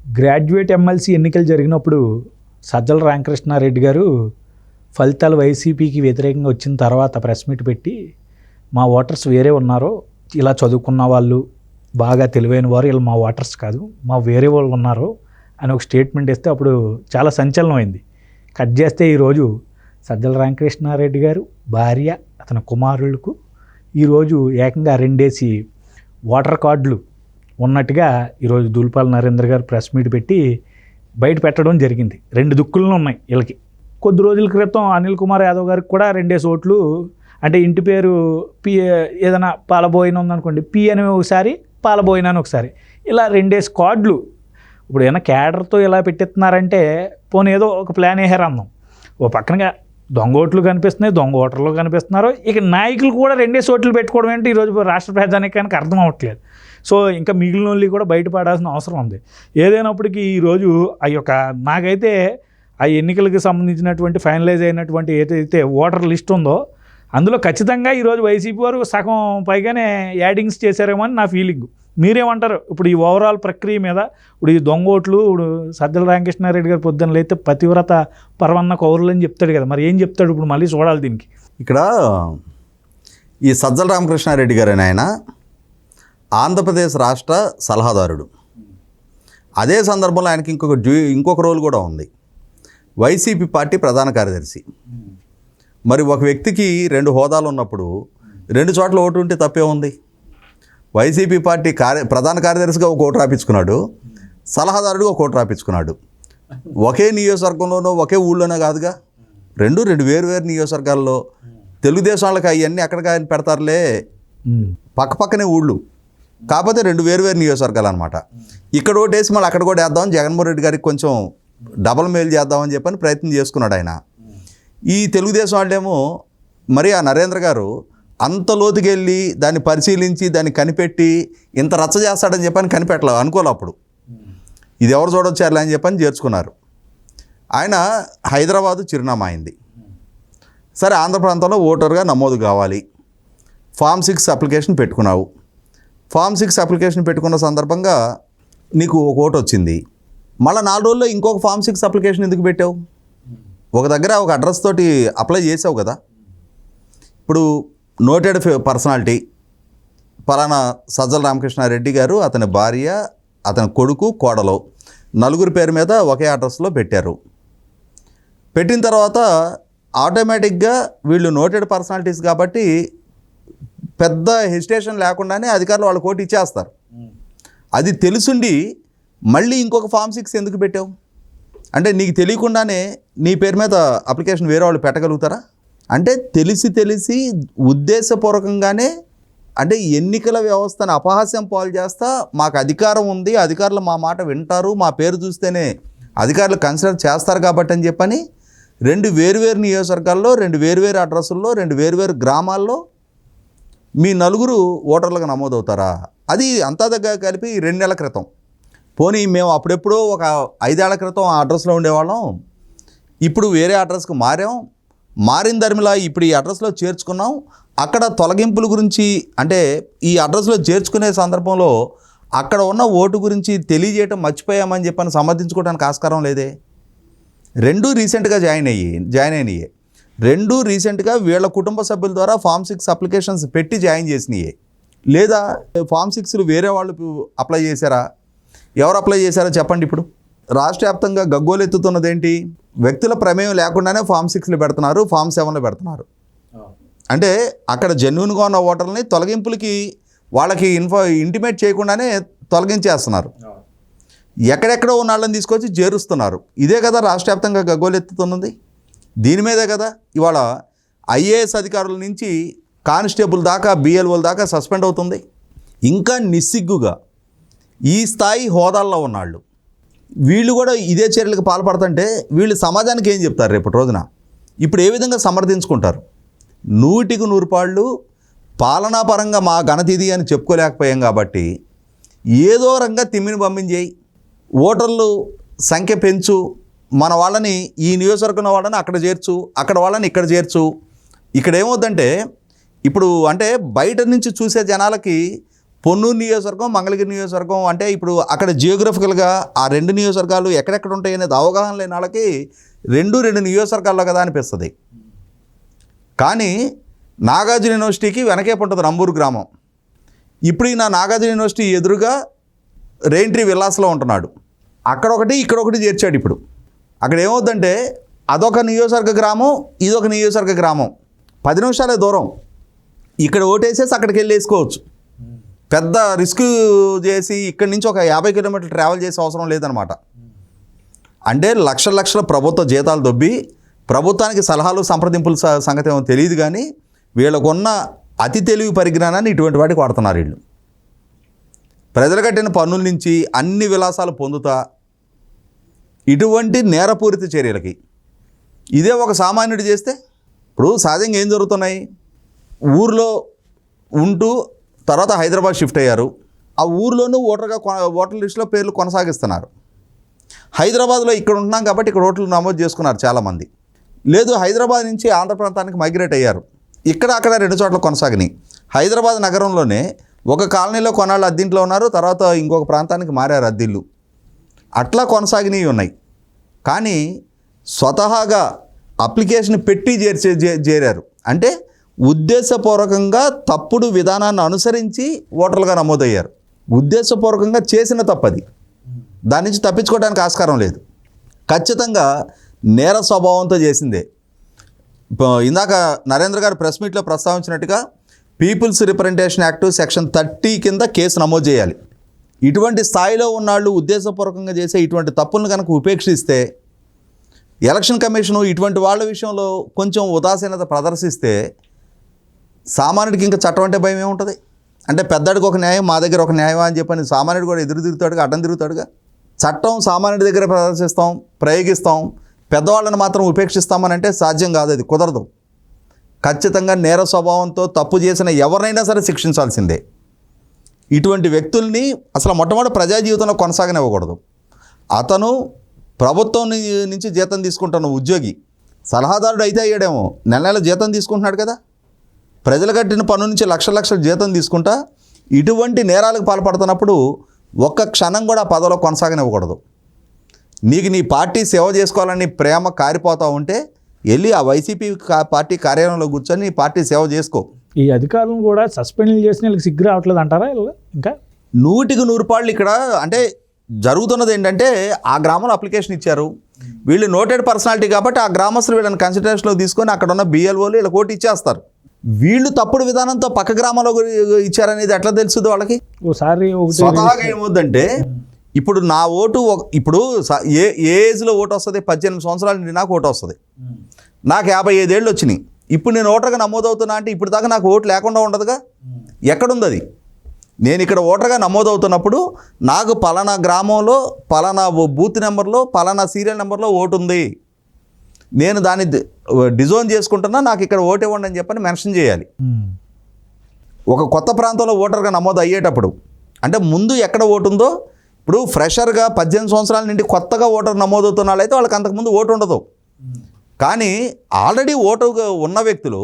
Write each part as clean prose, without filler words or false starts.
Graduate MLC ఎన్నికలు జరిగినప్పుడు సజ్జల రామకృష్ణారెడ్డి గారు ఫలితాలు వైసీపీకి వ్యతిరేకంగా వచ్చిన తర్వాత ప్రెస్ మీట్ పెట్టి మా ఓటర్స్ వేరే ఉన్నారో, ఇలా చదువుకున్న వాళ్ళు, బాగా తెలివైన వారు, ఇలా మా ఓటర్స్ కాదు, మా వేరే వాళ్ళు ఉన్నారు అని ఒక స్టేట్మెంట్ ఇస్తే అప్పుడు చాలా సంచలనం అయింది. కట్ చేస్తే ఈరోజు సజ్జల రామకృష్ణారెడ్డి గారు భార్య, అతని కుమారులకు ఈరోజు ఏకంగా 2 ఓటర్ కార్డులు ఉన్నట్టుగా ఈరోజు దూల్పాల నరేంద్ర గారు ప్రెస్ మీట్ పెట్టి బయట పెట్టడం జరిగింది. 2 దిక్కులను ఉన్నాయి వీళ్ళకి. కొద్ది రోజుల క్రితం అనిల్ కుమార్ యాదవ్ గారికి కూడా 2 ఓట్లు, అంటే ఇంటి పేరు పి, ఏదైనా పాలబోయిన ఉందనుకోండి, పి అని ఒకసారి, పాలబోయిన అని ఒకసారి, ఇలా 2 కార్డులు. ఇప్పుడు ఏమైనా క్యాడర్తో ఇలా పెట్టిస్తున్నారంటే పోనీ ఏదో ఒక ప్లాన్ వేసారు అందాం. ఓ పక్కనగా దొంగ ఓట్లు కనిపిస్తున్నాయి, దొంగ ఓటర్లు కనిపిస్తున్నారు, ఇక నాయకులు కూడా 2 ఓట్లు పెట్టుకోవడం ఏంటి ఈరోజు రాష్ట్ర ప్రజానీకానికి అర్థం అవ్వట్లేదు. సో ఇంకా మిగిలిన వాళ్ళు కూడా బయటపడాల్సిన అవసరం ఉంది. ఏదైనప్పటికీ ఈరోజు ఆ యొక్క నాకైతే ఆ ఎన్నికలకు సంబంధించినటువంటి ఫైనలైజ్ అయినటువంటి ఏదైతే ఓటర్ లిస్ట్ ఉందో అందులో ఖచ్చితంగా ఈరోజు వైసీపీ వారు సగం పైగానే యాడింగ్స్ చేశారేమో అని నా ఫీలింగ్. మీరేమంటారు ఇప్పుడు ఈ ఓవరాల్ ప్రక్రియ మీద? ఇప్పుడు ఈ దొంగ ఓట్లు, ఇప్పుడు సజ్జల రామకృష్ణారెడ్డి గారు పొద్దున్న లేతే పతివ్రత పరవన్న కౌరులు అని చెప్తాడు కదా, మరి ఏం చెప్తాడు ఇప్పుడు? మళ్ళీ చూడాలి దీనికి. ఇక్కడ ఈ సజ్జల రామకృష్ణారెడ్డి గారు ఆయన ఆంధ్రప్రదేశ్ రాష్ట్ర సలహాదారుడు. అదే సందర్భంలో ఆయనకి ఇంకొక రోల్ కూడా ఉంది, వైసీపీ పార్టీ ప్రధాన కార్యదర్శి. మరి ఒక వ్యక్తికి 2 హోదాలు ఉన్నప్పుడు 2 చోట్ల ఓటు ఉంటే తప్పే ఉంది. వైసీపీ పార్టీ ప్రధాన కార్యదర్శిగా ఒక ఓటు రాపించుకున్నాడు, సలహాదారుడిగా ఒక ఓటు రాపించుకున్నాడు. ఒకే నియోజకవర్గంలోనో ఒకే ఊళ్ళోనో కాదుగా, 2 వేరు నియోజకవర్గాల్లో. తెలుగుదేశం వాళ్ళకి అవన్నీ అక్కడికి ఆయన పెడతారులే, పక్కనే ఊళ్ళు, కాకపోతే 2 వేరు నియోజకవర్గాలు అనమాట. ఇక్కడ ఓటేసి మళ్ళీ అక్కడ కూడా వేద్దామని జగన్మోహన్ రెడ్డి గారికి కొంచెం డబల్ మెయిల్ చేద్దామని చెప్పని ప్రయత్నం చేసుకున్నాడు ఆయన. ఈ తెలుగుదేశం వాళ్ళేమో మరి ఆ నరేంద్ర గారు అంత లోతుకెళ్ళి దాన్ని పరిశీలించి దాన్ని కనిపెట్టి ఇంత రచ్చ చేస్తాడని చెప్పని కనిపెట్టలేదు, అనుకోలే అప్పుడు. ఇది ఎవరు చూడొచ్చారులే అని చెప్పని చేర్చుకున్నారు. ఆయన హైదరాబాదు చిరునామా అయింది. సరే, ఆంధ్ర ప్రాంతంలో ఓటర్గా నమోదు కావాలి, ఫామ్ 6 అప్లికేషన్ పెట్టుకున్నావు. ఫామ్ 6 అప్లికేషన్ పెట్టుకున్న సందర్భంగా నీకు ఒక ఓటు వచ్చింది. మళ్ళీ 4 రోజుల్లో ఇంకొక ఫామ్ 6 అప్లికేషన్ ఎందుకు పెట్టావు? ఒక దగ్గర ఒక అడ్రస్ తోటి అప్లై చేసావు కదా. ఇప్పుడు నోటెడ్ పర్సనాలిటీ పలానా సజ్జల రామకృష్ణారెడ్డి గారు, అతని భార్య, అతని కొడుకు, కోడలు, 4 పేరు మీద ఒకే అడ్రస్లో పెట్టారు. పెట్టిన తర్వాత ఆటోమేటిక్గా వీళ్ళు నోటెడ్ పర్సనాలిటీస్ కాబట్టి పెద్ద హెసిటేషన్ లేకుండానే అధికారులు వాళ్ళ ఓటు ఇచ్చేస్తారు. అది తెలుసుండి మళ్ళీ ఇంకొక ఫామ్ 6 ఎందుకు పెట్టావు? అంటే నీకు తెలియకుండానే నీ పేరు మీద అప్లికేషన్ వేరే వాళ్ళు పెట్టగలుగుతారా? అంటే తెలిసి ఉద్దేశపూర్వకంగానే, అంటే ఎన్నికల వ్యవస్థను అపహాస్యం పాలు చేస్తా, మాకు అధికారం ఉంది, అధికారులు మా మాట వింటారు, మా పేరు చూస్తేనే అధికారులు కన్సిడర్ చేస్తారు కాబట్టి అని చెప్పని 2 వేరు నియోజకవర్గాల్లో, 2 వేరు అడ్రస్సుల్లో, 2 వేరు గ్రామాల్లో మీ 4 ఓటర్లుగా నమోదవుతారా? అది అంతా దగ్గర కలిపి 2 నెలల క్రితం. పోనీ మేము అప్పుడెప్పుడో ఒక 5 ఏళ్ల క్రితం ఆ అడ్రస్లో ఉండేవాళ్ళం, ఇప్పుడు వేరే అడ్రస్కి మారిన ధర్మిలా ఇప్పుడు ఈ అడ్రస్లో చేర్చుకున్నాం. అక్కడ తొలగింపుల గురించి, అంటే ఈ అడ్రస్లో చేర్చుకునే సందర్భంలో అక్కడ ఉన్న ఓటు గురించి తెలియజేయటం మర్చిపోయామని చెప్పని సమర్థించుకోవడానికి ఆస్కారం లేదే. 2 రీసెంట్గా జాయిన్ అయినాయి. 2 రీసెంట్గా వీళ్ళ కుటుంబ సభ్యుల ద్వారా ఫామ్ 6 అప్లికేషన్స్ పెట్టి జాయిన్ చేసినాయి. లేదా ఫామ్ 6లు వేరే వాళ్ళు అప్లై చేశారా? ఎవరు అప్లై చేశారో చెప్పండి. ఇప్పుడు రాష్ట్ర వ్యాప్తంగా గగ్గోలెత్తుతున్నది ఏంటి? వ్యక్తుల ప్రమేయం లేకుండానే ఫామ్ 6లు పెడుతున్నారు, ఫామ్ 7లు పెడుతున్నారు. అంటే అక్కడ జెన్యూన్గా ఉన్న ఓటర్లని తొలగింపులకి వాళ్ళకి ఇంటిమేట్ చేయకుండానే తొలగించేస్తున్నారు. ఎక్కడెక్కడో ఉన్న వాళ్ళని తీసుకొచ్చి చేరుస్తున్నారు. ఇదే కదా రాష్ట్ర వ్యాప్తంగా గగ్గోలెత్తుతున్నది. దీని మీదే కదా ఇవాళ ఐఏఎస్ అధికారుల నుంచి కానిస్టేబుల్ దాకా, బిఎల్ఓల దాకా సస్పెండ్ అవుతుంది. ఇంకా నిస్సిగ్గుగా ఈ స్థాయి హోదాల్లో ఉన్నాళ్ళు వీళ్ళు కూడా ఇదే చర్యలకు పాల్పడుతుంటే వీళ్ళు సమాజానికి ఏం చెప్తారు రేపటి రోజున? ఇప్పుడు ఏ విధంగా సమర్థించుకుంటారు? 100కి 100 పాళ్ళు పాలనాపరంగా మా ఘనత ఇది అని చెప్పుకోలేకపోయాం కాబట్టి ఏదో రంగా తిమ్మిని పంపించేయి, ఓటర్లు సంఖ్య పెంచు, మన వాళ్ళని ఈ నియోజకవర్గం వాళ్ళని అక్కడ చేర్చు, అక్కడ వాళ్ళని ఇక్కడ చేర్చు. ఇక్కడ ఏమవుద్దంటే ఇప్పుడు అంటే బయట నుంచి చూసే జనాలకి పొన్నూరు నియోజకవర్గం, మంగళగిరి నియోజకవర్గం అంటే ఇప్పుడు అక్కడ జియోగ్రఫికల్గా ఆ 2 నియోజకవర్గాలు ఎక్కడెక్కడ ఉంటాయి అనేది అవగాహన లేని వాళ్ళకి రెండు నియోజకవర్గాల్లో కదా అనిపిస్తుంది. కానీ నాగార్జున యూనివర్సిటీకి వెనకే ఉంటుంది నంబూరు గ్రామం. ఇప్పుడు ఈయన నాగార్జున యూనివర్సిటీ ఎదురుగా రెయిన్ట్రీ విల్లాస్లో ఉంటున్నాడు. అక్కడ ఒకటి ఇక్కడ ఒకటి చేర్చాడు. ఇప్పుడు అక్కడ ఏమవుద్దంటే అదొక నియోజకవర్గ గ్రామం, ఇదొక నియోజకవర్గ గ్రామం, 10 నిమిషాలే దూరం. ఇక్కడ ఓటేసేసి అక్కడికి వెళ్ళి వేసుకోవచ్చు. పెద్ద రిస్క్ చేసి ఇక్కడి నుంచి ఒక 50 కిలోమీటర్లు ట్రావెల్ చేసే అవసరం లేదనమాట. అంటే లక్షల ప్రభుత్వ జీతాలు దొబ్బి ప్రభుత్వానికి సలహాలు సంప్రదింపుల సంగతి ఏమో తెలియదు, కానీ వీళ్ళకున్న అతి తెలివి పరిజ్ఞానాన్ని ఇటువంటి వాటికి వాడుతున్నారు వీళ్ళు. ప్రజలు కట్టిన పన్నుల నుంచి అన్ని విలాసాలు పొందుతా ఇటువంటి నేరపూరిత చర్యలకి ఇదే ఒక సామాన్యుడు చేస్తే, ఇప్పుడు సహజంగా ఏం జరుగుతున్నాయి, ఊర్లో ఉంటూ తర్వాత హైదరాబాద్ షిఫ్ట్ అయ్యారు. ఆ ఊర్లోనూ ఓటర్ లిస్టులో పేర్లు కొనసాగిస్తున్నారు. హైదరాబాద్లో ఇక్కడ ఉంటున్నాం కాబట్టి ఇక్కడ ఓట్లు నమోదు చేసుకున్నారు చాలామంది. లేదు, హైదరాబాద్ నుంచి ఆంధ్ర ప్రాంతానికి మైగ్రేట్ అయ్యారు, ఇక్కడ అక్కడ 2 చోట్ల కొనసాగినాయి. హైదరాబాద్ నగరంలోనే ఒక కాలనీలో కొన్నాళ్ళు అద్దీంట్లో ఉన్నారు, తర్వాత ఇంకొక ప్రాంతానికి మారారు అద్దిల్లు, అట్లా కొనసాగినవి ఉన్నాయి. కానీ స్వతహాగా అప్లికేషన్ పెట్టి చేరారు అంటే ఉద్దేశపూర్వకంగా తప్పుడు విధానాన్ని అనుసరించి ఓటర్లుగా నమోదయ్యారు. ఉద్దేశపూర్వకంగా చేసిన తప్పది, దాని నుంచి తప్పించుకోవడానికి ఆస్కారం లేదు. ఖచ్చితంగా నేర స్వభావంతో చేసిందే. ఇందాక నరేంద్ర గారు ప్రెస్ మీట్లో ప్రస్తావించినట్టుగా పీపుల్స్ రిప్రజెంటేషన్ యాక్ట్ సెక్షన్ 30 కింద కేసు నమోదు చేయాలి. ఇటువంటి స్థాయిలో ఉన్నాళ్ళు ఉద్దేశపూర్వకంగా చేసే ఇటువంటి తప్పులను కనుక ఉపేక్షిస్తే, ఎలక్షన్ కమిషను ఇటువంటి వాళ్ళ విషయంలో కొంచెం ఉదాసీనత ప్రదర్శిస్తే సామాన్యుడికి ఇంకా చట్టం అంటే భయం ఏముంటుంది? అంటే పెద్దడికి ఒక న్యాయం, మా దగ్గర ఒక న్యాయం అని చెప్పని సామాన్యుడు కూడా ఎదురు తిరుగుతాడుగా, అడ్డం తిరుగుతాడుగా. చట్టం సామాన్యుడి దగ్గర ప్రయోగిస్తాం, పెద్దవాళ్ళని మాత్రం ఉపేక్షిస్తామని అంటే సాధ్యం కాదు, అది కుదరదు. ఖచ్చితంగా నేర స్వభావంతో తప్పు చేసిన ఎవరినైనా సరే శిక్షించాల్సిందే. ఇటువంటి వ్యక్తుల్ని అసలు మొట్టమొదటి ప్రజా జీవితంలో కొనసాగనివ్వకూడదు. అతను ప్రభుత్వం నుంచి జీతం తీసుకుంటున్న ఉద్యోగి, సలహాదారుడు అయితే అయ్యాడేమో, నెల జీతం తీసుకుంటున్నాడు కదా, ప్రజలు కట్టిన పన్ను నుంచి లక్షల జీతం తీసుకుంటా ఇటువంటి నేరాలకు పాల్పడుతున్నప్పుడు ఒక్క క్షణం కూడా పదవిలో కొనసాగనివ్వకూడదు. నీకు నీ పార్టీ సేవ చేసుకోవాలని ప్రేమ కారిపోతూ ఉంటే వెళ్ళి ఆ వైసీపీ పార్టీ కార్యాలయంలో కూర్చొని నీ పార్టీ సేవ చేసుకో. ఈ అధికారులను కూడా సస్పెండ్ చేసిన వీళ్ళకి సిగ్గు రావట్లేదు అంటారా? ఇంకా 100% ఇక్కడ అంటే జరుగుతున్నది ఏంటంటే, ఆ గ్రామంలో అప్లికేషన్ ఇచ్చారు, వీళ్ళు నోటెడ్ పర్సనాలిటీ కాబట్టి ఆ గ్రామస్తులు వీళ్ళని కన్సిడరేషన్లో తీసుకొని అక్కడ ఉన్న బిఎల్ఓలు వీళ్ళకి ఓటు ఇచ్చేస్తారు. వీళ్ళు తప్పుడు విధానంతో పక్క గ్రామంలో ఇచ్చారనేది ఎట్లా తెలుస్తుంది వాళ్ళకి? ఓసారి స్వతహాగా ఏమవుద్దంటే, ఇప్పుడు నా ఓటు ఇప్పుడు ఏ ఏజ్లో ఓటు వస్తుంది? 18 సంవత్సరాల నుండి నాకు ఓటు వస్తుంది. నాకు 55 ఏళ్ళు వచ్చినాయి. ఇప్పుడు నేను ఓటర్గా నమోదవుతున్నా అంటే ఇప్పుడు దాకా నాకు ఓటు లేకుండా ఉండదుగా. ఎక్కడుంది అది? నేను ఇక్కడ ఓటర్గా నమోదవుతున్నప్పుడు నాకు పలానా గ్రామంలో పలానా బూత్ నెంబర్లో పలానా సీరియల్ నెంబర్లో ఓటు ఉంది, నేను దాన్ని డిజోన్ చేసుకుంటున్నా, నాకు ఇక్కడ ఓటు ఇవ్వండి అని చెప్పని మెన్షన్ చేయాలి. ఒక కొత్త ప్రాంతంలో ఓటర్గా నమోదు అయ్యేటప్పుడు అంటే ముందు ఎక్కడ ఓటు ఉందో, ఇప్పుడు ఫ్రెషర్గా 18 సంవత్సరాల నుండి కొత్తగా ఓటర్ నమోదవుతున్న వాళ్ళైతే వాళ్ళకి అంతకుముందు ఓటు ఉండదు. కానీ ఆల్రెడీ ఓటు ఉన్న వ్యక్తులు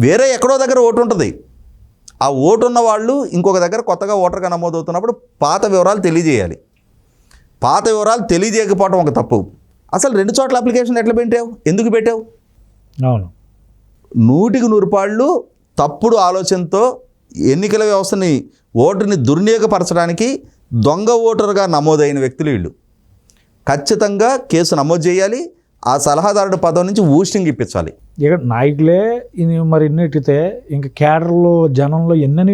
వేరే ఎక్కడో దగ్గర ఓటు ఉంటుంది. ఆ ఓటు ఉన్న వాళ్ళు ఇంకొక దగ్గర కొత్తగా ఓటర్గా నమోదవుతున్నప్పుడు పాత వివరాలు తెలియజేయాలి. పాత వివరాలు తెలియజేయకపోవడం ఒక తప్పు. అసలు 2 చోట్ల అప్లికేషన్ ఎట్లా పెట్టావు? ఎందుకు పెట్టావు? అవును, 100% తప్పుడు ఆలోచనతో ఎన్నికల వ్యవస్థని ఓటుని దుర్వినియోగపరచడానికి దొంగ ఓటరుగా నమోదైన వ్యక్తులు వీళ్ళు. ఖచ్చితంగా కేసు నమోదు చేయాలి. ఆ సలహాదారుడి పదవి నుంచి ఊస్టింగ్ ఇప్పించాలి. ఇక్కడ నాయకులే ఇది మరి ఎన్నెట్టితే ఇంకా క్యాడర్లో జనంలో ఎన్నని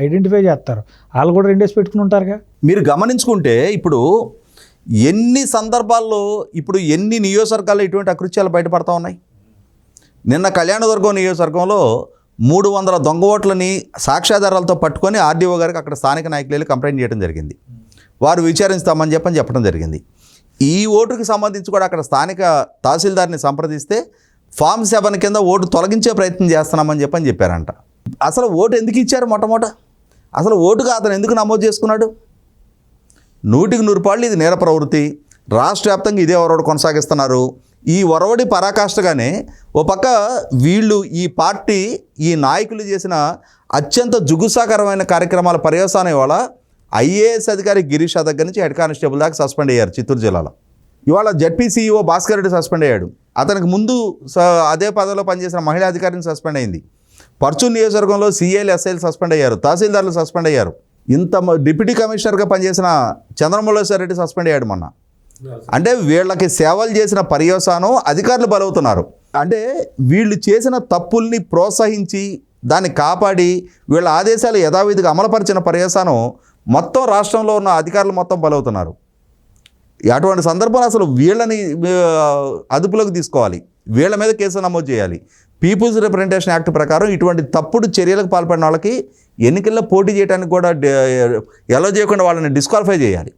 ఐడెంటిఫై చేస్తారు. వాళ్ళు కూడా 2 డేస్ పెట్టుకుని ఉంటారుగా. మీరు గమనించుకుంటే ఇప్పుడు ఎన్ని సందర్భాల్లో, ఇప్పుడు ఎన్ని నియోజకవర్గాల్లో ఇటువంటి అకృత్యాలు బయటపడతా ఉన్నాయి. నిన్న కళ్యాణదుర్గం నియోజకవర్గంలో 300 దొంగ ఓట్లని సాక్ష్యాధారాలతో పట్టుకొని ఆర్డీఓ గారికి అక్కడ స్థానిక నాయకులు వెళ్ళి కంప్లైంట్ చేయడం జరిగింది. వారు విచారిస్తామని చెప్పడం జరిగింది. ఈ ఓటుకి సంబంధించి కూడా అక్కడ స్థానిక తహసీల్దార్ని సంప్రదిస్తే ఫామ్ 7 కింద ఓటు తొలగించే ప్రయత్నం చేస్తున్నామని చెప్పారంట. అసలు ఓటు ఎందుకు ఇచ్చారు? మొట్టమొదట అసలు ఓటుగా అతను ఎందుకు నమోదు చేసుకున్నాడు? 100% ఇది నేర ప్రవృత్తి. రాష్ట్ర వ్యాప్తంగా ఇదే ఎవరోడు కొనసాగిస్తున్నారు. ఈ ఒరవడి పరాకాష్ఠగానే ఓ పక్క వీళ్ళు ఈ పార్టీ ఈ నాయకులు చేసిన అత్యంత జుగుసాకరమైన కార్యక్రమాల పర్యవసానం ఇవాళ ఐఏఎస్ అధికారి గిరీష్ దగ్గర నుంచి హెడ్ కానిస్టేబుల్ దాకా సస్పెండ్ అయ్యారు చిత్తూరు జిల్లాలో. ఇవాళ ZP CEO Bhaskar Reddy suspend అయ్యాడు. అతనికి ముందు అదే పదవిలో పనిచేసిన మహిళా అధికారిని సస్పెండ్ అయింది. పర్చూరు నియోజకవర్గంలో సీఏలు ఎస్ఐలు సస్పెండ్ అయ్యారు. తహసీల్దార్లు సస్పెండ్ అయ్యారు. డిప్యూటీ కమిషనర్గా పనిచేసిన చంద్రమౌళేశ్వర రెడ్డి సస్పెండ్ అయ్యాడు మొన్న. అంటే వీళ్ళకి సేవలు చేసిన పర్యవసానం అధికారులు బలవుతున్నారు. అంటే వీళ్ళు చేసిన తప్పుల్ని ప్రోత్సహించి దాన్ని కాపాడి వీళ్ళ ఆదేశాలు యథావిధిగా అమలుపరిచిన పర్యవసానం మొత్తం రాష్ట్రంలో ఉన్న అధికారులు మొత్తం బలవుతున్నారు. అటువంటి సందర్భంలో అసలు వీళ్ళని అదుపులోకి తీసుకోవాలి, వీళ్ళ మీద కేసు నమోదు చేయాలి. పీపుల్స్ రిప్రజెంటేషన్ యాక్ట్ ప్రకారం ఇటువంటి తప్పుడు చర్యలకు పాల్పడిన వాళ్ళకి ఎన్నికల్లో పోటీ చేయడానికి కూడా ఎలా చేయకుండా వాళ్ళని డిస్క్వాలిఫై చేయాలి.